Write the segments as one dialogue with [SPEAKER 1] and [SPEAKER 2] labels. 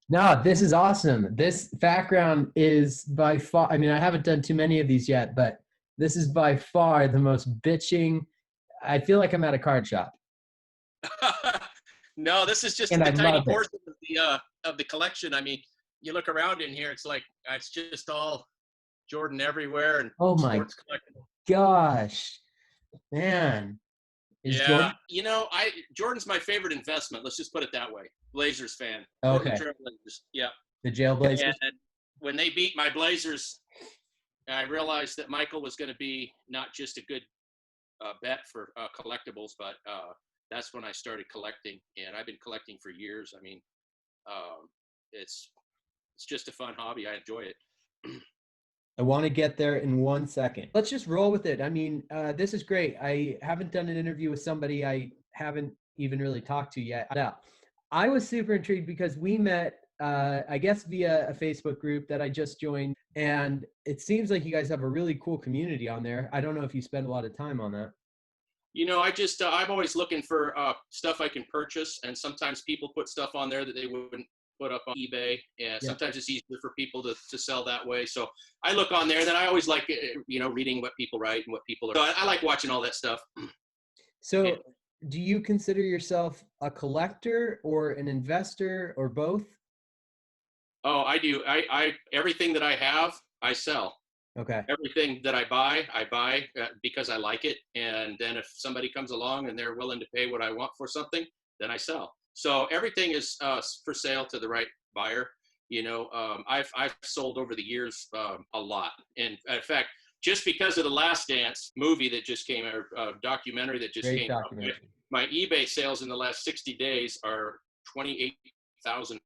[SPEAKER 1] No, this is awesome. This background is by far, I mean, I haven't done too many of these yet, but this is by far the most bitching. I feel like I'm at a card shop
[SPEAKER 2] No, this is just
[SPEAKER 1] and I
[SPEAKER 2] a tiny
[SPEAKER 1] love it.
[SPEAKER 2] portion of the collection. I mean, you look around in here, it's like it's just all Jordan everywhere and
[SPEAKER 1] Oh my
[SPEAKER 2] sports collectible.
[SPEAKER 1] gosh, man. Is
[SPEAKER 2] Yeah,
[SPEAKER 1] Jordan
[SPEAKER 2] I Jordan's my favorite investment. Let's just put it that way. Blazers fan, Portland
[SPEAKER 1] okay?
[SPEAKER 2] Trail Blazers. Yeah,
[SPEAKER 1] The Jailblazers?
[SPEAKER 2] and when they beat my Blazers, I realized that Michael was going to be not just a good bet for collectibles, but that's when I started collecting, and I've been collecting for years. I mean, um, it's it's just a fun hobby. I enjoy it.
[SPEAKER 1] I want to get there in 1 second. Let's just roll with it. I mean, this is great. I haven't done an interview with somebody I haven't even really talked to yet. Now, I was super intrigued because we met, I guess, via a Facebook group that I just joined. And it seems like you guys have a really cool community on there. I don't know if you spend a lot of time on that.
[SPEAKER 2] I'm always looking for stuff I can purchase, and sometimes people put stuff on there that they wouldn't put up on eBay, and
[SPEAKER 1] Yeah.
[SPEAKER 2] sometimes it's easier for people to sell that way. So I look on there. Then I always like reading what people write and what people are. So I like watching all that stuff. And,
[SPEAKER 1] So, do you consider yourself a collector or an investor or both?
[SPEAKER 2] oh, I do. I everything that I have, I sell.
[SPEAKER 1] Okay.
[SPEAKER 2] Everything that I buy because I like it. And then if somebody comes along and they're willing to pay what I want for something, then I sell. So everything is for sale to the right buyer. I've sold over the years a lot. And in fact, just because of the Last Dance movie that just came out, documentary that just
[SPEAKER 1] Great
[SPEAKER 2] came out,
[SPEAKER 1] documentary.
[SPEAKER 2] my eBay sales in the last 60 days are $28,000,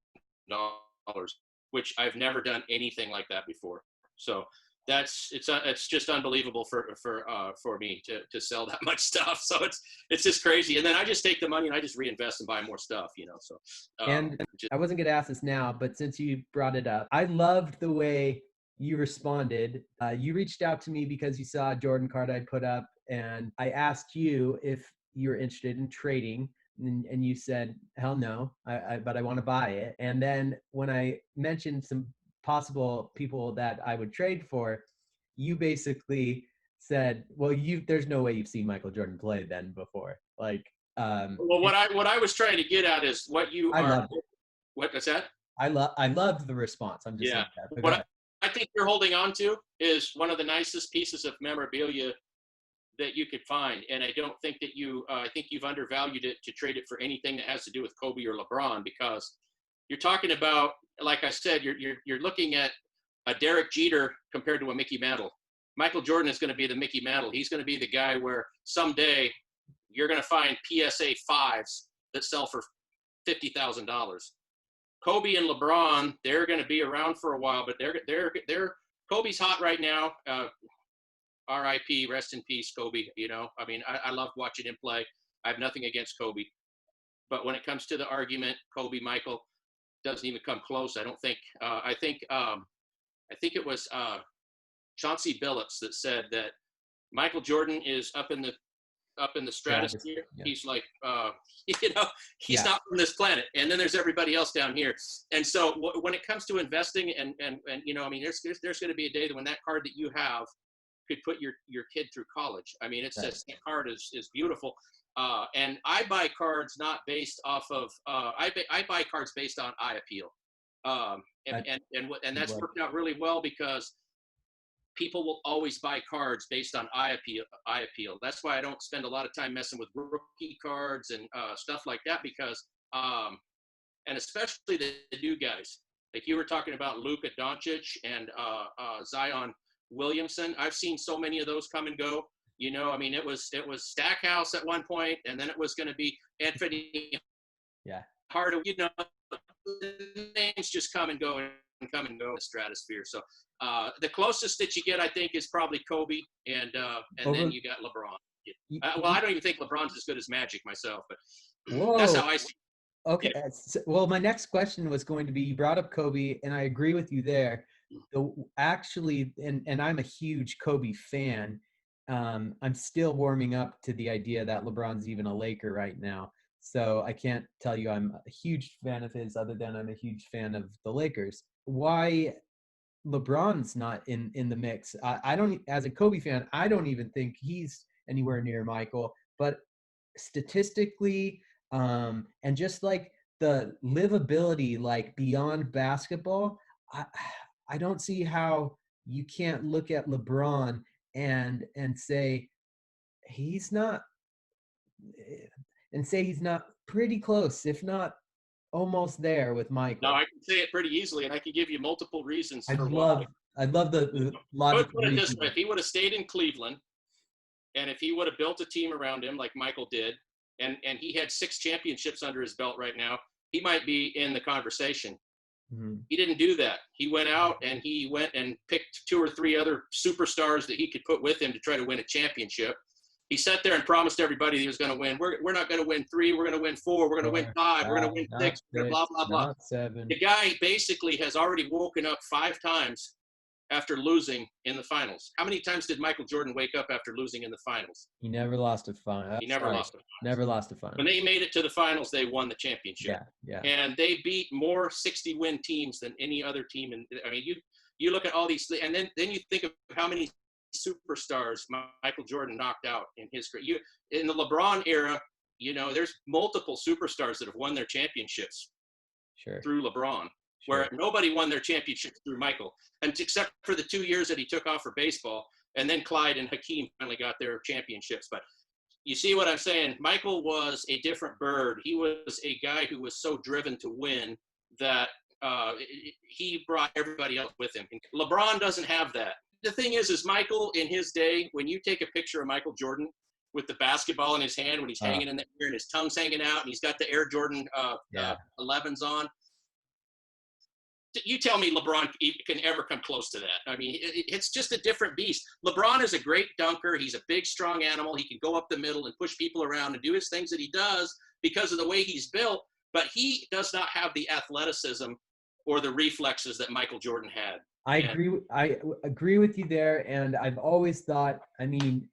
[SPEAKER 2] which I've never done anything like that before. So it's just unbelievable for me to sell that much stuff. So it's just crazy. And then I just take the money and I just reinvest and buy more stuff. So
[SPEAKER 1] And
[SPEAKER 2] just
[SPEAKER 1] I wasn't going to ask this now, but since you brought it up, I loved the way you responded. You reached out to me because you saw a Jordan card I put up, and I asked you if you were interested in trading. And you said, hell no, but I want to buy it. And then when I mentioned some possible people that I would trade for, you basically said, well, there's no way you've seen Michael Jordan play then before. Like,
[SPEAKER 2] well, what I was trying to get at is what you
[SPEAKER 1] I
[SPEAKER 2] are.
[SPEAKER 1] loved it.
[SPEAKER 2] What's that?
[SPEAKER 1] I loved the response. I'm just
[SPEAKER 2] Yeah.
[SPEAKER 1] saying that. But go
[SPEAKER 2] What
[SPEAKER 1] ahead.
[SPEAKER 2] I think you're holding on to is one of the nicest pieces of memorabilia that you could find. And I don't think that I think you've undervalued it to trade it for anything that has to do with Kobe or LeBron, because you're talking about, like I said, you're looking at a Derek Jeter compared to a Mickey Mantle. Michael Jordan is going to be the Mickey Mantle. He's going to be the guy where someday you're going to find PSA 5s that sell for $50,000. Kobe and LeBron, they're going to be around for a while, but they're Kobe's hot right now. R.I.P. Rest in peace, Kobe. I mean, I love watching him play. I have nothing against Kobe, but when it comes to the argument, Kobe Michael doesn't even come close. I don't think. I think it was Chauncey Billups that said that Michael Jordan is up in the stratosphere.
[SPEAKER 1] Yeah.
[SPEAKER 2] He's like, he's
[SPEAKER 1] Yeah.
[SPEAKER 2] not from this planet. And then there's everybody else down here. And so when it comes to investing and I mean, there's going to be a day that when that card that you have could put your kid through college. I mean, it's
[SPEAKER 1] Right.
[SPEAKER 2] just, that card is beautiful. And I buy cards not based off of, I buy cards based on eye appeal. And that's worked out really well because people will always buy cards based on eye appeal. That's why I don't spend a lot of time messing with rookie cards and stuff like that, because and especially the new guys, like you were talking about Luka Doncic and Zion Williamson. I've seen so many of those come and go. I mean, it was Stackhouse at one point, and then it was going to be Anthony
[SPEAKER 1] Yeah.
[SPEAKER 2] Hardaway. Names just come and go in the stratosphere. So the closest that you get, I think, is probably Kobe, and then you got LeBron. Well, I don't even think LeBron's as good as Magic myself, but that's how I see it.
[SPEAKER 1] Okay.
[SPEAKER 2] Yeah.
[SPEAKER 1] Well, my next question was going to be, you brought up Kobe, and I agree with you there. Actually, and I'm a huge Kobe fan. I'm still warming up to the idea that LeBron's even a Laker right now. So I can't tell you I'm a huge fan of his, other than I'm a huge fan of the Lakers. Why LeBron's not in the mix? I don't, as a Kobe fan, I don't even think he's anywhere near Michael. But statistically, and just like the livability, like beyond basketball, I I don't see how you can't look at LeBron and say he's not, and say he's not pretty close, if not almost there with
[SPEAKER 2] Now,
[SPEAKER 1] Michael.
[SPEAKER 2] I can say it pretty easily, and I can give you multiple reasons
[SPEAKER 1] I'd
[SPEAKER 2] for why.
[SPEAKER 1] love, I'd love the logical
[SPEAKER 2] Put it this
[SPEAKER 1] reason.
[SPEAKER 2] way: if he would have stayed in Cleveland, and if he would have built a team around him like Michael did, and he had 6 championships under his belt right now, he might be in the conversation.
[SPEAKER 1] Mhm.
[SPEAKER 2] He didn't do that. He went out and he went and picked 2 or 3 other superstars that he could put with him to try to win a championship. He sat there and promised everybody he was going to win. We're not going to win 3. We're going to win 4. We're going to win 5. We're going to win
[SPEAKER 1] Not
[SPEAKER 2] 6. Blah,
[SPEAKER 1] 6,
[SPEAKER 2] blah, blah.
[SPEAKER 1] not 7.
[SPEAKER 2] The guy basically has already woken up 5 times after losing in the finals. How many times did Michael Jordan wake up after losing in the finals?
[SPEAKER 1] He never lost a final.
[SPEAKER 2] He never lost a finals.
[SPEAKER 1] Never lost a final.
[SPEAKER 2] When they made it to the finals, they won the championship.
[SPEAKER 1] Yeah.
[SPEAKER 2] And they beat more 60-win teams than any other team. And I mean, you look at all these, and then you think of how many superstars Michael Jordan knocked out in his career. In the LeBron era, there's multiple superstars that have won their championships through LeBron, where nobody won their championships through Michael, and except for the 2 years that he took off for baseball, and then Clyde and Hakeem finally got their championships. But you see what I'm saying? Michael was a different bird. He was a guy who was so driven to win that he brought everybody else with him. And LeBron doesn't have that. The thing is Michael, in his day, when you take a picture of Michael Jordan with the basketball in his hand when he's hanging in the air and his tongue's hanging out and he's got the Air Jordan 11s on, you tell me LeBron can ever come close to that. I mean, it's just a different beast. LeBron is a great dunker. He's a big, strong animal. He can go up the middle and push people around and do his things that he does because of the way he's built, but he does not have the athleticism or the reflexes that Michael Jordan had.
[SPEAKER 1] I agree with you there, and I've always thought, I mean,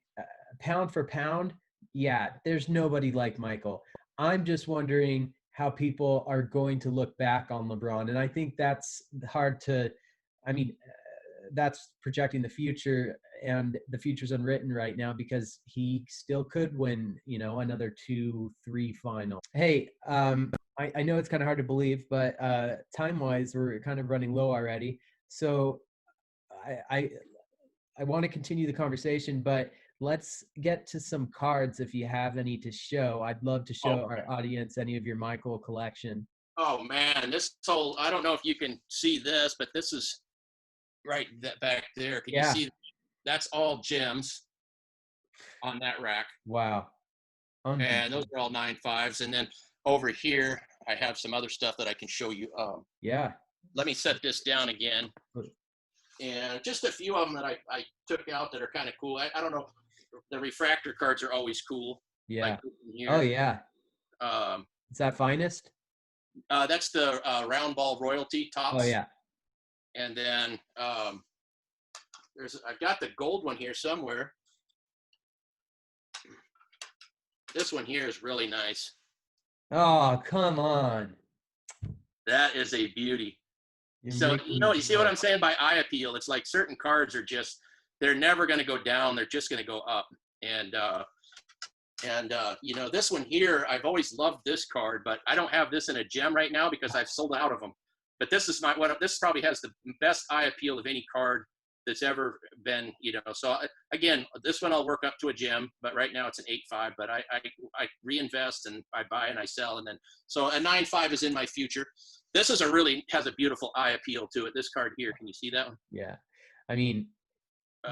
[SPEAKER 1] pound for pound, yeah, there's nobody like Michael. I'm just wondering how people are going to look back on LeBron, and I think that's hard to, I mean, that's projecting the future, and the future's unwritten right now because he still could win, another 2-3 finals. Hey, I know it's kind of hard to believe, but time-wise, we're kind of running low already. So I want to continue the conversation, but let's get to some cards if you have any to show. I'd love to show our audience any of your Michael collection.
[SPEAKER 2] Oh man, I don't know if you can see this, but this is right back there. Can you see? That's all gems on that rack.
[SPEAKER 1] Wow.
[SPEAKER 2] And those are all 9.5s. And then over here, I have some other stuff that I can show you. Let me set this down again. And just a few of them that I took out that are kind of cool. I don't know. The refractor cards are always cool.
[SPEAKER 1] Yeah.
[SPEAKER 2] Like
[SPEAKER 1] oh, yeah. Is that finest?
[SPEAKER 2] That's the round ball royalty tops.
[SPEAKER 1] Oh, yeah.
[SPEAKER 2] And then I've got the gold one here somewhere. This one here is really nice.
[SPEAKER 1] Oh, come on.
[SPEAKER 2] That is a beauty. So, you see what I'm saying by eye appeal? It's like certain cards are just, they're never going to go down. They're just going to go up. And this one here, I've always loved this card, but I don't have this in a gem right now because I've sold out of them. But this is this probably has the best eye appeal of any card that's ever been, So again, this one I'll work up to a gem, but right now it's an 8.5. But I reinvest and I buy and I sell, and then so a 9.5 is in my future. This has a beautiful eye appeal to it. This card here, can you see that one?
[SPEAKER 1] Yeah, I mean,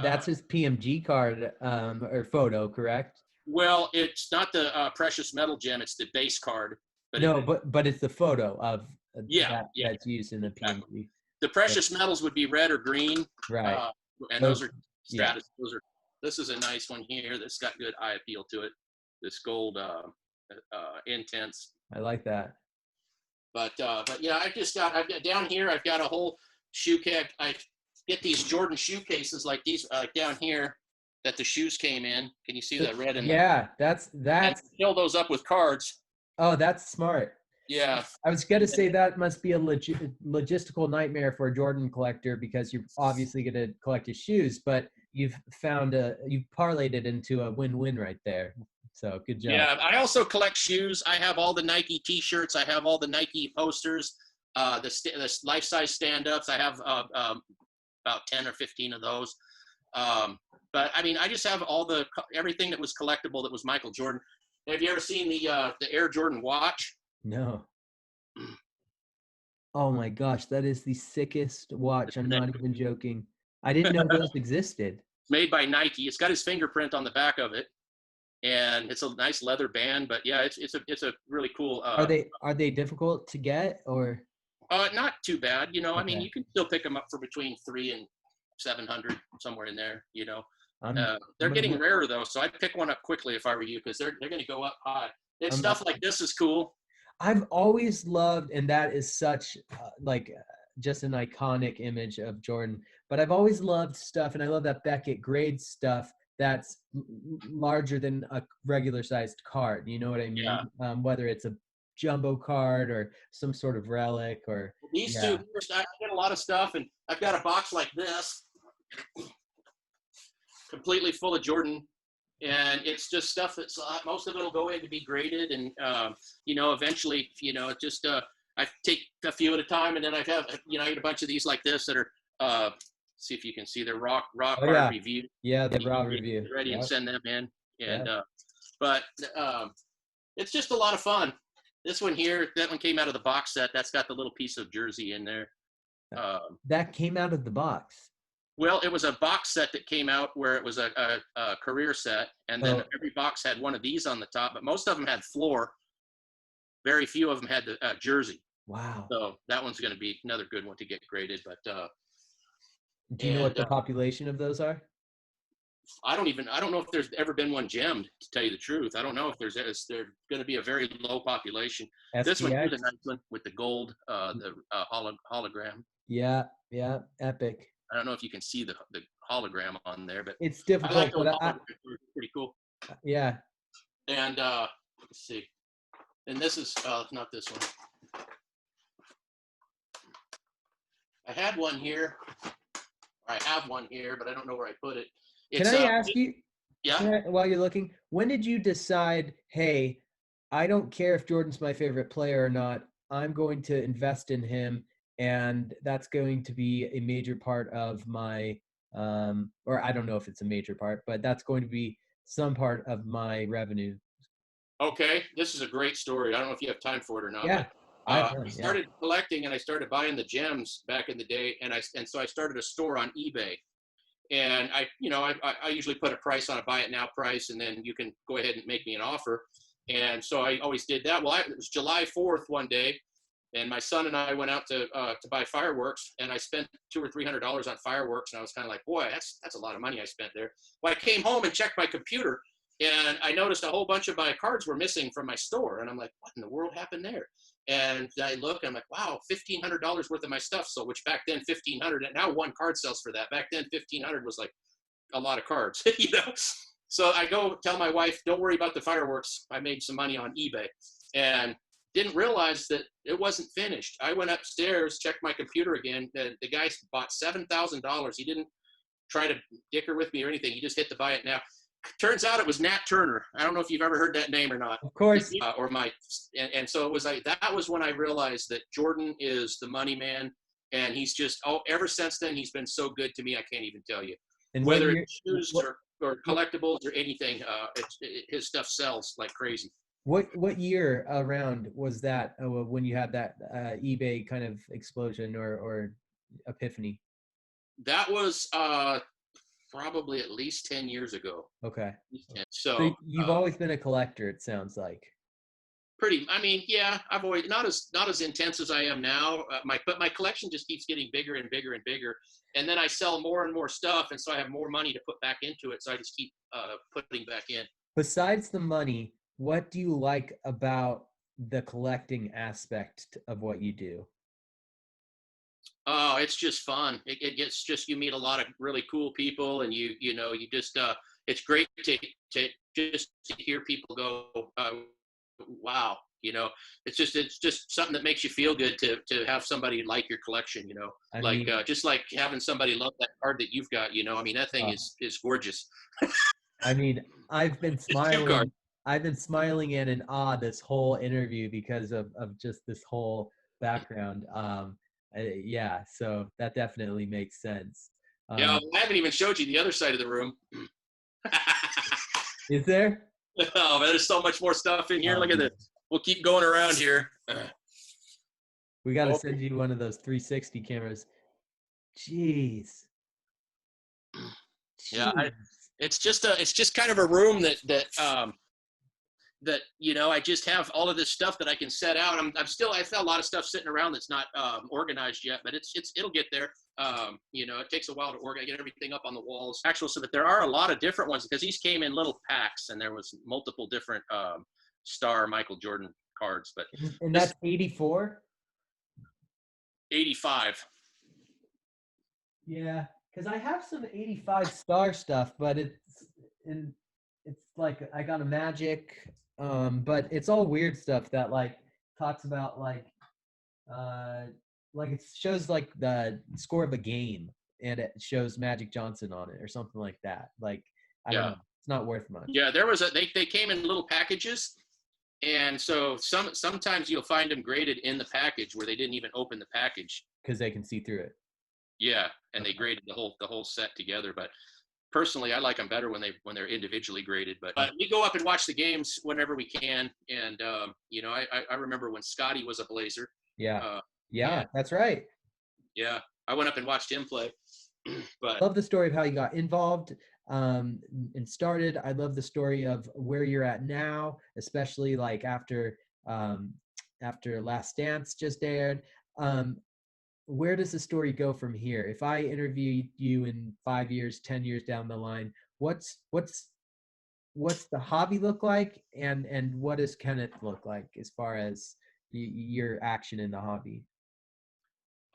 [SPEAKER 1] that's his PMG card or photo, correct?
[SPEAKER 2] Well, it's not the precious metal gem; it's the base card.
[SPEAKER 1] But but it's the photo of
[SPEAKER 2] that's
[SPEAKER 1] used in the PMG.
[SPEAKER 2] The precious metals would be red or green,
[SPEAKER 1] right?
[SPEAKER 2] And those are stratus. Yeah. This is a nice one here that's got good eye appeal to it. This gold intense.
[SPEAKER 1] I like that.
[SPEAKER 2] But yeah, I've got down here. I've got a whole shoe case. I get these Jordan shoe cases like these down here that the shoes came in. Can you see the red and
[SPEAKER 1] that's
[SPEAKER 2] fill those up with cards.
[SPEAKER 1] Oh, that's smart.
[SPEAKER 2] Yeah.
[SPEAKER 1] I was going to say that must be a logistical nightmare for a Jordan collector because you're obviously going to collect his shoes, but you've parlayed it into a win-win right there. So good job.
[SPEAKER 2] Yeah, I also collect shoes. I have all the Nike T-shirts. I have all the Nike posters, the life-size stand-ups. I have about 10 or 15 of those. But I mean, I just have everything that was collectible that was Michael Jordan. Have you ever seen the Air Jordan watch?
[SPEAKER 1] No. Oh my gosh, that is the sickest watch. I'm not even joking. I didn't know those existed.
[SPEAKER 2] Made by Nike. It's got his fingerprint on the back of it, and it's a nice leather band. But yeah, it's a really cool.
[SPEAKER 1] Are they difficult to get or?
[SPEAKER 2] Not too bad. You know, I mean,
[SPEAKER 1] Okay.
[SPEAKER 2] you can still pick them up for between 300 and 700, somewhere in there. You know,
[SPEAKER 1] I'm
[SPEAKER 2] they're
[SPEAKER 1] gonna
[SPEAKER 2] getting
[SPEAKER 1] look.
[SPEAKER 2] rarer though, so I'd pick one up quickly if I were you, because they're going to go up high. And
[SPEAKER 1] I'm,
[SPEAKER 2] stuff like this is cool.
[SPEAKER 1] I've always loved, and that is such just an iconic image of Jordan. But I've always loved stuff, and I love that Beckett grade stuff that's larger than a regular sized card. You know what I
[SPEAKER 2] Yeah.
[SPEAKER 1] mean? Whether it's a jumbo card or some sort of relic or
[SPEAKER 2] These two,
[SPEAKER 1] yeah.
[SPEAKER 2] I get a lot of stuff, and I've got a box like this, completely full of Jordan, and it's just stuff that's most of it will go in to be graded, and you know, eventually, you know, it just I take a few at a time, and then I have, you know, I get a bunch of these like this that are see if you can see, they're raw
[SPEAKER 1] Oh
[SPEAKER 2] card
[SPEAKER 1] yeah,
[SPEAKER 2] review,
[SPEAKER 1] yeah, the
[SPEAKER 2] and you
[SPEAKER 1] raw
[SPEAKER 2] can get
[SPEAKER 1] review.
[SPEAKER 2] ready and
[SPEAKER 1] Yeah,
[SPEAKER 2] send them in,
[SPEAKER 1] yeah.
[SPEAKER 2] and but it's just a lot of fun. This one here, that one came out of the box set. That's got the little piece of jersey in there.
[SPEAKER 1] That came out of the box.
[SPEAKER 2] Well, it was a box set that came out where it was a career set, and then
[SPEAKER 1] Oh,
[SPEAKER 2] every box had one of these on the top, but most of them had floor. Very few of them had the jersey.
[SPEAKER 1] wow.
[SPEAKER 2] So that one's going to be another good one to get graded. But
[SPEAKER 1] Do you know what
[SPEAKER 2] and
[SPEAKER 1] the population of those are?
[SPEAKER 2] I don't know if there's ever been one gemmed. To tell you the truth, I don't know if there's going to be a very low population. This one here's a
[SPEAKER 1] SPX?
[SPEAKER 2] nice one with the gold, the hologram.
[SPEAKER 1] Yeah, yeah, epic.
[SPEAKER 2] I don't know if you can see the hologram on there, but
[SPEAKER 1] It's
[SPEAKER 2] I like
[SPEAKER 1] difficult,
[SPEAKER 2] those
[SPEAKER 1] but
[SPEAKER 2] holograms. They're pretty cool.
[SPEAKER 1] yeah.
[SPEAKER 2] And let's see. And this is not this one. I had one here. I have one here, but I don't know where I put it.
[SPEAKER 1] Can
[SPEAKER 2] It's
[SPEAKER 1] I ask you,
[SPEAKER 2] yeah.
[SPEAKER 1] while you're looking, when did you decide, hey, I don't care if Jordan's my favorite player or not, I'm going to invest in him, and that's going to be a major part of my, or I don't know if it's a major part, but that's going to be some part of my revenue.
[SPEAKER 2] Okay, this is a great story. I don't know if you have time for it or not,
[SPEAKER 1] Yeah,
[SPEAKER 2] but
[SPEAKER 1] I have
[SPEAKER 2] I
[SPEAKER 1] time. Yeah.
[SPEAKER 2] started collecting and I started buying the gems back in the day, and so I started a store on eBay. And I usually put a price on a buy it now price, and then you can go ahead and make me an offer. And so I always did that. Well, it was July 4th one day, and my son and I went out to buy fireworks, and I spent $200 or $300 on fireworks, and I was kind of like, boy, that's a lot of money I spent there. Well, I came home and checked my computer, and I noticed a whole bunch of my cards were missing from my store, and I'm like, what in the world happened there? And I look, and I'm like, wow, $1,500 worth of my stuff. So, which back then, 1,500, and now one card sells for that. Back then, 1,500 was like a lot of cards, you know. So I go tell my wife, don't worry about the fireworks. I made some money on eBay, and didn't realize that it wasn't finished. I went upstairs, checked my computer again. The guy bought $7,000. He didn't try to dicker with me or anything. He just hit the buy it now. Turns out it was Nat Turner. I don't know if you've ever heard that name or not.
[SPEAKER 1] Of course.
[SPEAKER 2] Or my, and so it was like, that was when I realized that Jordan is the money man. And he's just, ever since then, he's been so good to me, I can't even tell you.
[SPEAKER 1] And
[SPEAKER 2] Whether
[SPEAKER 1] when
[SPEAKER 2] it's shoes or collectibles or anything, his stuff sells like crazy.
[SPEAKER 1] what year around was that when you had that eBay kind of explosion or epiphany?
[SPEAKER 2] That was probably at least 10 years ago.
[SPEAKER 1] Okay. So
[SPEAKER 2] So
[SPEAKER 1] you've always been a collector, it sounds like.
[SPEAKER 2] I mean, yeah, I've always not as intense as I am now. But my collection just keeps getting bigger and bigger and bigger, and then I sell more and more stuff, and so I have more money to put back into it. So I just keep putting back in.
[SPEAKER 1] Besides the money, what do you like about the collecting aspect of what you do?
[SPEAKER 2] Oh, it's just fun. It gets just, you meet a lot of really cool people, and you know you just it's great to just to hear people go, wow, You know, it's just something that makes you feel good to have somebody like your collection. You know,
[SPEAKER 1] I
[SPEAKER 2] like
[SPEAKER 1] mean,
[SPEAKER 2] just like having somebody love that card that you've got. You know, I mean that thing
[SPEAKER 1] uh,
[SPEAKER 2] is gorgeous.
[SPEAKER 1] I mean, I've been
[SPEAKER 2] It's a cue card.
[SPEAKER 1] smiling. I've been smiling and in awe this whole interview because of just this whole background. Yeah, so that definitely makes sense.
[SPEAKER 2] Yeah,
[SPEAKER 1] Um,
[SPEAKER 2] I haven't even showed you the other side of the room.
[SPEAKER 1] is there?
[SPEAKER 2] Oh, man, there's so much more stuff in here.
[SPEAKER 1] Oh,
[SPEAKER 2] Look at
[SPEAKER 1] man.
[SPEAKER 2] this. We'll keep going around here.
[SPEAKER 1] We got to
[SPEAKER 2] Oh,
[SPEAKER 1] send you one of those 360 cameras. Jeez.
[SPEAKER 2] yeah,
[SPEAKER 1] Jeez.
[SPEAKER 2] it's just kind of a room that you know I just have all of this stuff that I can set out. I've got a lot of stuff sitting around that's not organized yet, but it'll get there. You know, it takes a while to organize, get everything up on the walls. Actually, so that there are a lot of different ones because these came in little packs and there was multiple different star Michael Jordan cards. But
[SPEAKER 1] And
[SPEAKER 2] this
[SPEAKER 1] that's 84?
[SPEAKER 2] 85.
[SPEAKER 1] Yeah, because I have some 85 star stuff, but in it's like I got a magic, but it's all weird stuff that like talks about uh like it shows like the score of a game and it shows Magic Johnson on it or something like that. Like I don't
[SPEAKER 2] Yeah,
[SPEAKER 1] know. It's not worth much
[SPEAKER 2] yeah. There was they came in little packages. And so sometimes you'll find them graded in the package where they didn't even open the package.
[SPEAKER 1] because they can see through it.
[SPEAKER 2] Yeah, and they
[SPEAKER 1] Okay.
[SPEAKER 2] graded the whole set together. But personally, I like them better when they're individually graded. But we go up and watch the games whenever we can. And you know, I remember when Scotty was a Blazer.
[SPEAKER 1] Yeah.
[SPEAKER 2] Uh,
[SPEAKER 1] Yeah,
[SPEAKER 2] and
[SPEAKER 1] that's right.
[SPEAKER 2] yeah, I went up and watched him play. But
[SPEAKER 1] Love the story of how you got involved and started. I love the story of where you're at now, especially like um, after Last Dance just aired. Um, where does the story go from here? If I interview you in 5 years, 10 years down the line, what's the hobby look like, and what does Kenneth look like as far as your action in the hobby?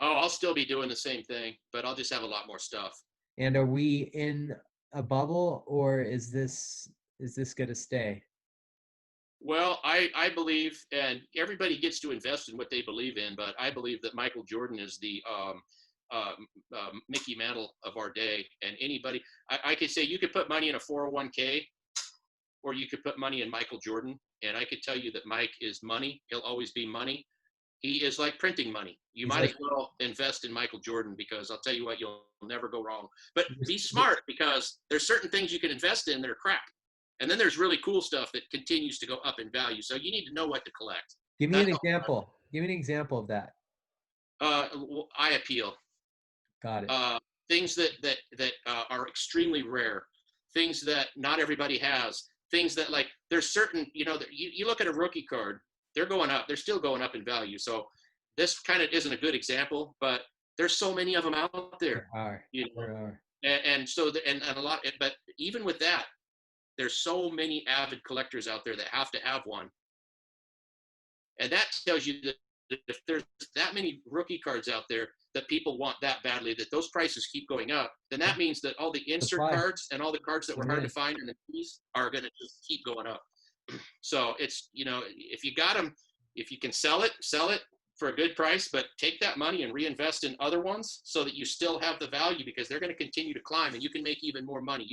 [SPEAKER 2] oh, I'll still be doing the same thing, but I'll just have a lot more stuff.
[SPEAKER 1] And are we in a bubble, or is this going to stay?
[SPEAKER 2] Well, I believe, and everybody gets to invest in what they believe in, but I believe that Michael Jordan is the Mickey Mantle of our day. And anybody, I could say you could put money in a 401k or you could put money in Michael Jordan. And I could tell you that Mike is money. He'll always be money. He is like printing money. You
[SPEAKER 1] He's
[SPEAKER 2] might as
[SPEAKER 1] like
[SPEAKER 2] well invest in Michael Jordan because I'll tell you what, you'll never go wrong. But be
[SPEAKER 1] the-
[SPEAKER 2] smart because there's certain things you can invest in that are crap. And then there's really cool stuff that continues to go up in value. So you need to know what to collect.
[SPEAKER 1] give me an
[SPEAKER 2] That's
[SPEAKER 1] example. Give me an example of that.
[SPEAKER 2] eye appeal.
[SPEAKER 1] Got it.
[SPEAKER 2] Uh, things that are extremely rare. Things that not everybody has. Things that like there's certain you look at a rookie card, they're going up. They're still going up in value. So this kind of isn't a good example, but there's so many of them out there.
[SPEAKER 1] There are.
[SPEAKER 2] You know,
[SPEAKER 1] There are.
[SPEAKER 2] and so and a lot. But even with that, there's so many avid collectors out there that have to have one. And that tells you that if there's that many rookie cards out there that people want that badly, that those prices keep going up, then that means that all the insert
[SPEAKER 1] Supply.
[SPEAKER 2] cards and all the cards that were hard to
[SPEAKER 1] Demand.
[SPEAKER 2] find in the keys are going to just keep going up. So it's, if you got them, if you can sell it for a good price, but take that money and reinvest in other ones so that you still have the value because they're going to continue to climb and you can make even more money.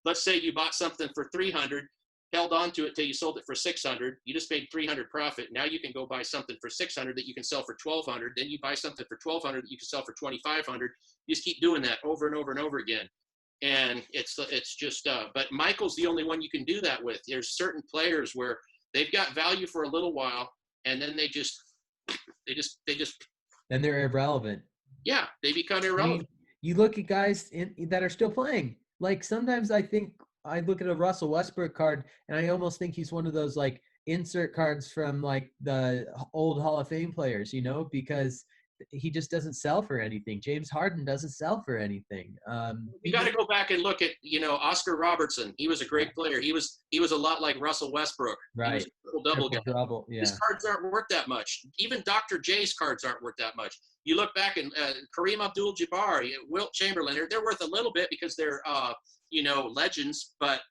[SPEAKER 2] Let's say you bought something for 300, held on to it till you sold it for 600. You just made 300 profit. Now you can go buy something for 600 that you can sell for 1200. Then you buy something for 1200 that you can sell for 2500. You just keep doing that over and over and over again. And it's just, but Michael's the only one you can do that with. There's certain players where they've got value for a little while and then they just,
[SPEAKER 1] Then they're irrelevant.
[SPEAKER 2] yeah, they become
[SPEAKER 1] I
[SPEAKER 2] irrelevant.
[SPEAKER 1] mean, you look at guys that are still playing. Like sometimes I think I look at a Russell Westbrook card and I almost think he's one of those like insert cards from like the old Hall of Fame players, because he just doesn't sell for anything. James Harden doesn't sell for anything.
[SPEAKER 2] You got to go back and look at, Oscar Robertson. He was a great player. He was a lot like Russell Westbrook. He was
[SPEAKER 1] Right.
[SPEAKER 2] a triple-double guy.
[SPEAKER 1] Double, yeah.
[SPEAKER 2] His cards aren't worth that much. Even Dr. J's cards aren't worth that much. You look back and Kareem Abdul-Jabbar, Wilt Chamberlain, they're worth a little bit because they're, legends, but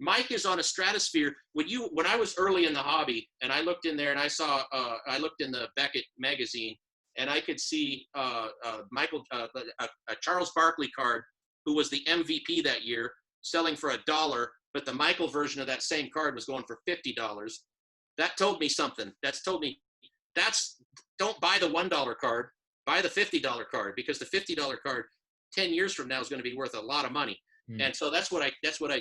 [SPEAKER 2] Mike is on a stratosphere. When I was early in the hobby, and I looked in there, and I looked in the Beckett magazine, and I could see Michael, a Charles Barkley card, who was the MVP that year, selling for $1, but the Michael version of that same card was going for $50. That told me something. Don't buy the $1 card, buy the $50 card, because the $50 card 10 years from now is going to be worth a lot of money. And so that's what I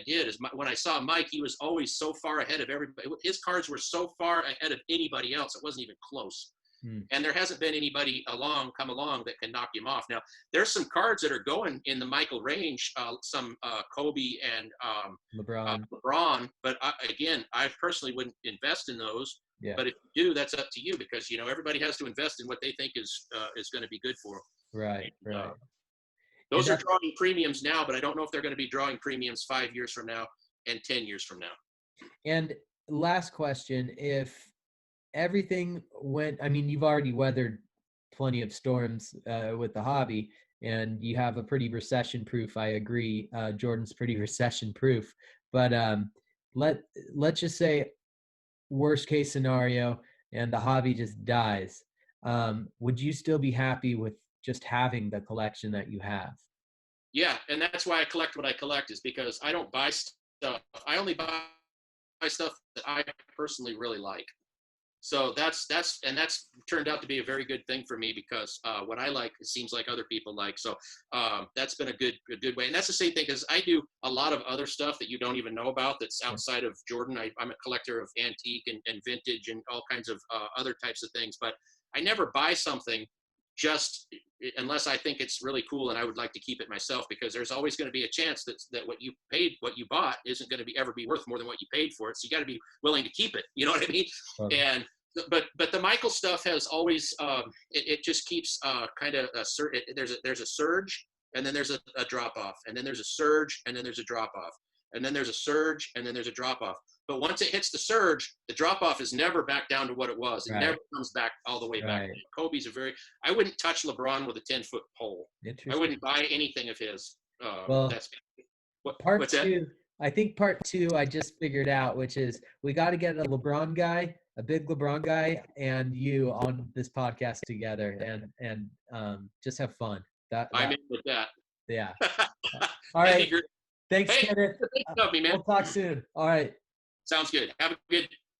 [SPEAKER 2] did. Is when I saw Mike, he was always so far ahead of everybody. His cards were so far ahead of anybody else, it wasn't even close. And there hasn't been anybody come along that can knock him off. Now, there's some cards that are going in the Michael range, some Kobe and LeBron. But again, I personally wouldn't invest in those.
[SPEAKER 1] Yeah.
[SPEAKER 2] But if you do, that's up to you, because everybody has to invest in what they think is going to be good for them.
[SPEAKER 1] Right.
[SPEAKER 2] Those are drawing premiums now, but I don't know if they're going to be drawing premiums 5 years from now and 10 years from now.
[SPEAKER 1] And last question, if everything went, I mean, you've already weathered plenty of storms with the hobby, and you have a pretty recession-proof, I agree. Jordan's pretty recession-proof. But let's just say worst case scenario and the hobby just dies. Would you still be happy with just having the collection that you have?
[SPEAKER 2] Yeah, and that's why I collect what I collect, is because I don't buy stuff. I only buy stuff that I personally really like. So that's turned out to be a very good thing for me, because what I like, it seems like other people like. So that's been a good way. And that's the same thing, because I do a lot of other stuff that you don't even know about that's outside of Jordan. I'm a collector of antique and vintage and all kinds of other types of things. But I never buy something just unless I think it's really cool and I would like to keep it myself, because there's always going to be a chance that what you bought isn't going to ever be worth more than what you paid for it. So you got to be willing to keep it. You know what I mean? Okay. And but the Michael stuff has always it just keeps kind of there's a surge, and then there's a drop off, and then there's a surge, and then there's a drop off, and then there's a surge, and then there's a drop off. But once it hits the surge, the drop off is never back down to what it was. It never comes back all the way back. Kobe's I wouldn't touch LeBron with a 10-foot pole. I wouldn't buy anything of his.
[SPEAKER 1] Part two, I think part two I just figured out, which is we got to get a LeBron guy, a big LeBron guy, and you on this podcast together, and just have fun.
[SPEAKER 2] I'm in with that.
[SPEAKER 1] Yeah. All right. Thanks, Kenneth.
[SPEAKER 2] Thanks, me, man.
[SPEAKER 1] We'll talk soon. All right.
[SPEAKER 2] Sounds good. Have a good